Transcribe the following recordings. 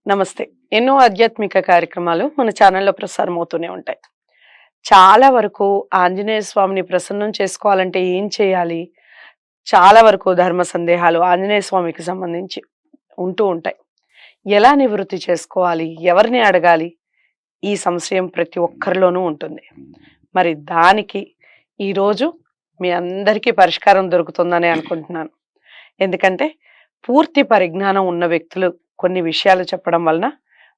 నమస్తే. ఎన్నో ఆధ్యాత్మిక కార్యక్రమాలు మన ఛానల్‌లో ప్రసారం అవుతూనే ఉంటాయి. చాలా వరకు ఆంజనేయ స్వామిని ప్రసన్నం చేసుకోవాలంటే ఏం చేయాలి? చాలా వరకు ధర్మ సందేహాలు ఆంజనేయ స్వామికి సంబంధించి ఉంటూ ఉంటాయి. ఎలా నివృత్తి చేసుకోవాలి? ఎవరిని అడగాలి? ఈ సంశయం ప్రతి ఒక్కరిలోనూ ఉంటుంది. మరి దానికి ఈరోజు మీ అందరికీ పరిష్కారం దొరుకుతుందని అనుకుంటున్నాను. ఎందుకంటే పూర్తి పరిజ్ఞానం ఉన్న వ్యక్తులు కొన్ని విషయాలు చెప్పడం వలన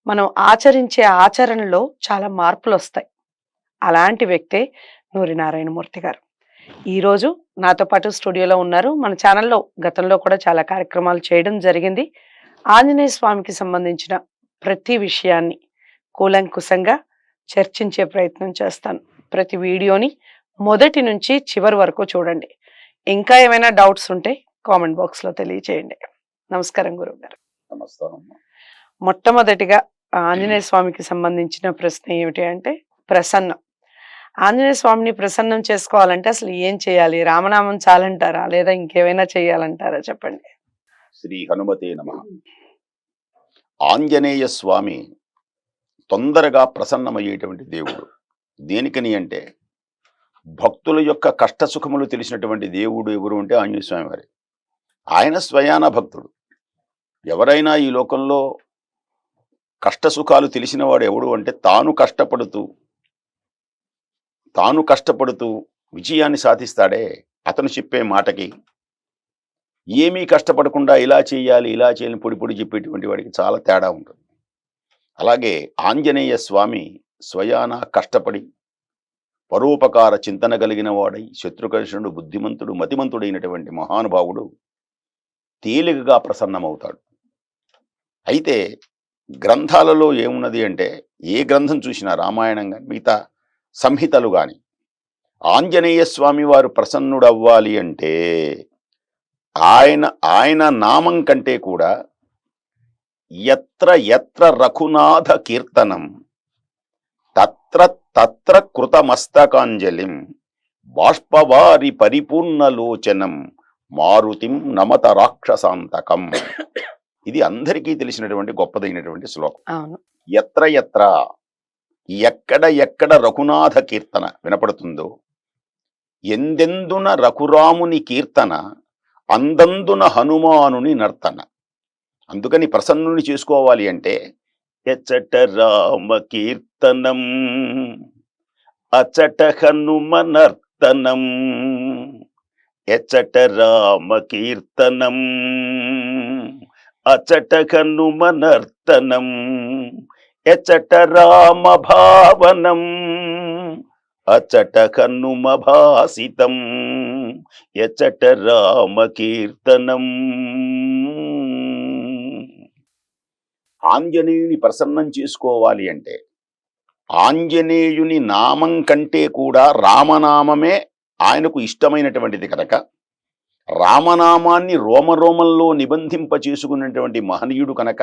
మనం ఆచరించే ఆచరణలో చాలా మార్పులొస్తాయి. అలాంటి వ్యక్తే నూరి నారాయణమూర్తి గారు. ఈరోజు నాతో పాటు స్టూడియోలో ఉన్నారు. మన ఛానల్‌లో గతంలో కూడా చాలా కార్యక్రమాలు చేయడం జరిగింది. ఆంజనేయ స్వామికి సంబంధించిన ప్రతి విషయాన్ని కూలంకుషంగా చర్చించే ప్రయత్నం చేస్తాను. ప్రతి వీడియోని మొదటి నుంచి చివరి వరకు చూడండి. ఇంకా ఏమైనా డౌట్స్ ఉంటే కామెంట్ బాక్స్‌లో తెలియచేయండి. నమస్కారం గురువుగారు. నమస్కారం. మొట్టమొదటిగా ఆంజనేయ స్వామికి సంబంధించిన ప్రశ్న ఏమిటి అంటే ప్రసన్నం. ఆంజనేయ స్వామిని ప్రసన్నం చేసుకోవాలంటే అసలు ఏం చేయాలి? రామనామం చాలంటారా? లేదా ఇంకేమైనా చేయాలంటారా? చెప్పండి. శ్రీ హనుమతే నమః. ఆంజనేయ స్వామి తొందరగా ప్రసన్నమయ్యేటువంటి దేవుడు. దేనికని అంటే భక్తుల యొక్క కష్ట సుఖములు తెలిసినటువంటి దేవుడు ఎవరు అంటే ఆంజనేయ స్వామి వారి. ఆయన స్వయాన భక్తుడు. ఎవరైనా ఈ లోకంలో కష్ట సుఖాలు తెలిసిన వాడు ఎవడు అంటే తాను కష్టపడుతూ విజయాన్ని సాధిస్తాడే అతను చెప్పే మాటకి ఏమీ కష్టపడకుండా ఇలా చేయాలని పొడి చెప్పేటువంటి వాడికి చాలా తేడా ఉంటుంది. అలాగే ఆంజనేయ స్వామి స్వయాన కష్టపడి పరోపకార చింతన కలిగిన వాడై శత్రుకర్షణుడు బుద్ధిమంతుడు మతిమంతుడైనటువంటి మహానుభావుడు తేలికగా ప్రసన్నమవుతాడు. అయితే గ్రంథాలలో ఏమున్నది అంటే ఏ గ్రంథం చూసినా రామాయణం కానీ మిగతా సంహితలు కానీ ఆంజనేయ స్వామి వారు ప్రసన్నుడవ్వాలి అంటే ఆయన నామం కంటే కూడా ఎత్ర రఘునాథ కీర్తనం తత్ర కృతమస్తకాంజలిం బాష్పవారి పరిపూర్ణలోచనం మారుతిం నమత రాక్షసాంతకం. ఇది అందరికీ తెలిసినటువంటి గొప్పదైనటువంటి శ్లోకం. ఎక్కడ రఘునాథ కీర్తన వినపడుతుందో ఎందెందున రఘురాముని కీర్తన అందందున హనుమానుని నర్తన. అందుకని ప్రసన్నుని చేసుకోవాలి అంటే ఎచ్చట రామ కీర్తనం అచట హనుమ నర్తనం, ఎచ్చట రామ కీర్తనం అచట హనుమ నర్తనం, ఎచ్చట రామ భావనం అచట హనుమ భాసితం, ఎచ్చట రామ కీర్తనం. ఆంజనేయుని ప్రసన్నం చేసుకోవాలి అంటే ఆంజనేయుని నామం కంటే కూడా రామనామమే ఆయనకు ఇష్టమైనటువంటిది కనుక రామనామాన్ని రోమరోమంలో నిబంధింప చేసుకున్నటువంటి మహనీయుడు కనుక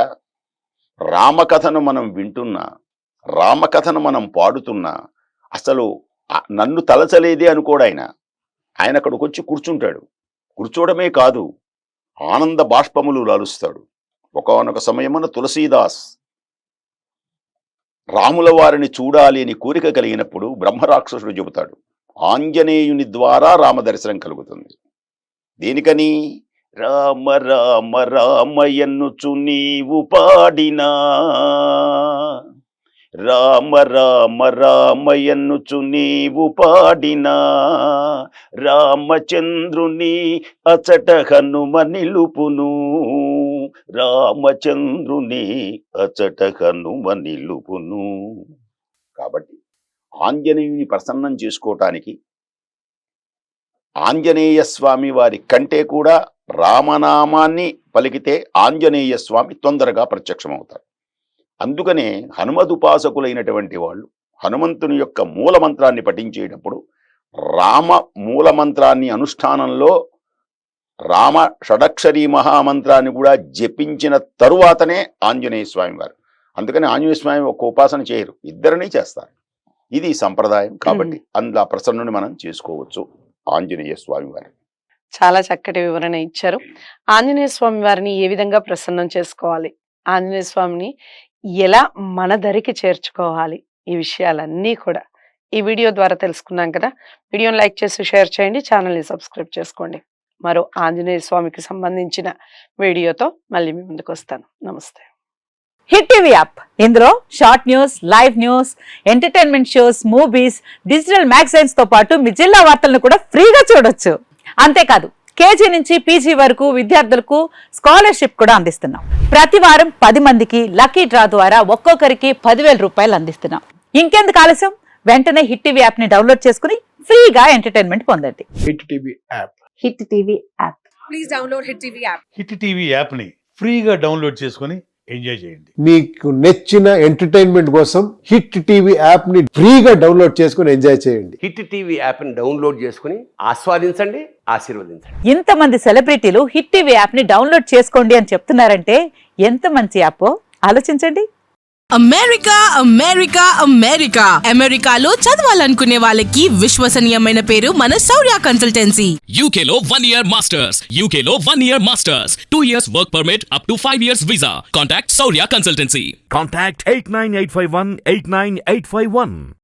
రామకథను మనం వింటున్నా, రామకథను మనం పాడుతున్నా అసలు నన్ను తలచలేదే అనుకోడు ఆయన. ఆయన అక్కడికి వచ్చి కూర్చుంటాడు. కూర్చోవడమే కాదు, ఆనంద బాష్పములు లాలుస్తాడు. ఒకానొక సమయమున తులసీదాస్ రాముల వారిని చూడాలి అని కోరిక కలిగినప్పుడు బ్రహ్మరాక్షసుడు చెబుతాడు ఆంజనేయుని ద్వారా రామదర్శనం కలుగుతుంది. దేనికని? రామ రామ రామయన్నుచు నీవు పాడినా, రామ రామ రామయన్నుచు నీవు పాడినా, రామచంద్రుని అచట హనుమ నిలుపును, రామచంద్రుని అచట హనుమ నిలుపును. కాబట్టి ఆంజనేయుని ప్రసన్నం చేసుకోవటానికి ఆంజనేయ స్వామి వారి కంటే కూడా రామనామాన్ని పలికితే ఆంజనేయ స్వామి తొందరగా ప్రత్యక్షమవుతారు. అందుకనే హనుమదుపాసకులైనటువంటి వాళ్ళు హనుమంతుని యొక్క మూలమంత్రాన్ని పఠించేటప్పుడు రామ మూలమంత్రాన్ని అనుష్ఠానంలో రామ షడక్షరీ మహామంత్రాన్ని కూడా జపించిన తరువాతనే ఆంజనేయ స్వామి వారు. అందుకని ఆంజనేయ స్వామి ఒక ఉపాసన చేయరు, ఇద్దరినీ చేస్తారు. ఇది సంప్రదాయం. కాబట్టి అందులో ప్రసన్నుని మనం చేసుకోవచ్చు ఆంజనేయ స్వామి వారు. చాలా చక్కటి వివరణ ఇచ్చారు. ఆంజనేయ స్వామి వారిని ఏ విధంగా ప్రసన్నం చేసుకోవాలి? ఆంజనేయ స్వామిని ఎలా మన దరికి చేర్చుకోవాలి, ఈ విషయాలన్నీ కూడా ఈ వీడియో ద్వారా తెలుసుకున్నాం కదా. వీడియోని లైక్ చేసి షేర్ చేయండి, ఛానల్ని సబ్స్క్రైబ్ చేసుకోండి. మరో ఆంజనేయ స్వామికి సంబంధించిన వీడియోతో మళ్ళీ మీ ముందుకు వస్తాను. నమస్తే. హిట్ టీవీ యాప్, ఇందులో short news, live news, entertainment shows, movies, digital magazines తో పాటు మీ జిల్లా వార్తలను కూడా ఫ్రీగా చూడొచ్చు. అంతేకాదు కేజీ నుంచి పీజీ వరకు విద్యార్థులకు స్కాలర్షిప్ కూడా అందిస్తున్నాం. ప్రతి వారం 10 మందికి లక్కీ డ్రా ద్వారా ఒక్కొక్కరికి 10,000 రూపాయలు అందిస్తున్నాం. ఇంకెందుకు ఆలస్యం, వెంటనే హిట్ టీవీ యాప్ ని డౌన్లోడ్ చేసుకుని ఫ్రీగా ఎంటర్టైన్మెంట్ పొందండి. Hit TV app. Hit TV app. Please download Hit TV app. Hit TV యాప్ని ఫ్రీగా డౌన్లోడ్ చేసుకొని ఎంజాయ్ చేయండి. మీకు నచ్చిన ఎంటర్టైన్మెంట్ కోసం హిట్ టీవీ యాప్ ని ఫ్రీగా డౌన్లోడ్ చేసుకుని ఎంజాయ్ చేయండి. హిట్ టీవీ యాప్ని డౌన్లోడ్ చేసుకుని ఆస్వాదించండి, ఆశీర్వదించండి. ఇంతమంది సెలబ్రిటీలు హిట్ టీవీ యాప్ ని డౌన్లోడ్ చేసుకోండి అని చెప్తున్నారంటే ఎంత మంచి యాప్ ఆలోచించండి. అమెరికా అమెరికా అమెరికా అమెరికాలో చదవాలనుకునే వాళ్ళకి విశ్వసనీయమైన పేరు మన శౌర్య consultancy. UK Law 1 Year Masters. UK Law 1 Year Masters. 2 years work permit up to 5 years visa. Contact Saurya Consultancy. Contact 89851 89851.